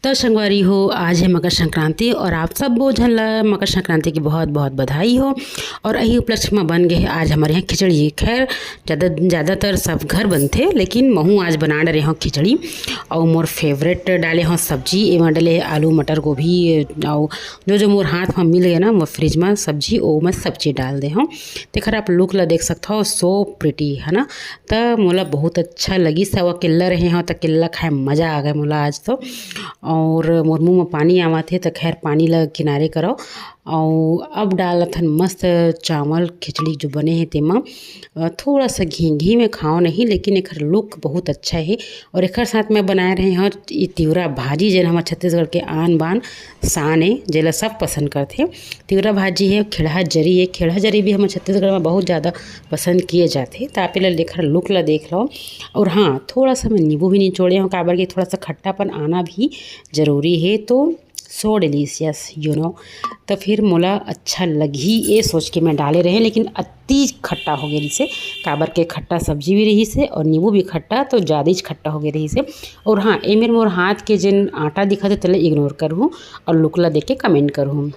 तो संगवारी हो, आज है मकर संक्रांति और आप सब बोझन ला मकर संक्रांति की बहुत बहुत बधाई हो। और यही उपलक्ष्य में बन गए आज हमारे यहाँ खिचड़ी। खैर ज़्यादातर सब घर बनते, लेकिन महू आज बना रहे हो खिचड़ी। और मोर फेवरेट डाले हो सब्जी, एवं डाले आलू मटर गोभी और जो मोर हाथ में मिल गए ना वो फ्रिज में सब्जी वो मैं सब चीज़ डाल दे हूँ। तो खैर आप लुक ला देख सकते हो, सो प्रिटी है ना। तो मोला बहुत अच्छा लगी। सवा किल्ला रहे हो तो किल्ला खाए मज़ा आ गया मोला आज तो। और मोर मुँह में पानी आवा थे तो खैर पानी ला किनारे करो। और अब डालत हन मस्त चावल खिचड़ी जो बने हैं तेमा थोड़ा सा घी में खाओ नहीं, लेकिन एक लुक बहुत अच्छा है। और एक साथ में बनाए रहे हैं ये तिवरा भाजी, जो हमारे छत्तीसगढ़ के आन बान शान है, जेला सब पसंद करते। तिवरा भाजी है, खेड़ा जरी है। खेड़ा जरी भी हमारे छत्तीसगढ़ में बहुत ज़्यादा पसंद किए जाते। तो आप लेकर लुक ला देख लो। और हाँ, थोड़ा सा मैं नींबू भी निचोड़े हूँ, काबर के थोड़ा सा खट्टापन आना भी ज़रूरी है। तो सो डिलीशियस यू नो। तो फिर मोला अच्छा लगी ये सोच के मैं डाले रहे, लेकिन अति खट्टा हो गया से, काबर के खट्टा सब्जी भी रही से और नींबू भी खट्टा, तो ज़्यादा ही खट्टा हो गया रही से। और हाँ, ये मेरे मोर हाथ के जिन आटा दिखा थे तले इग्नोर करूँ और लुकला देख के कमेंट करूँ।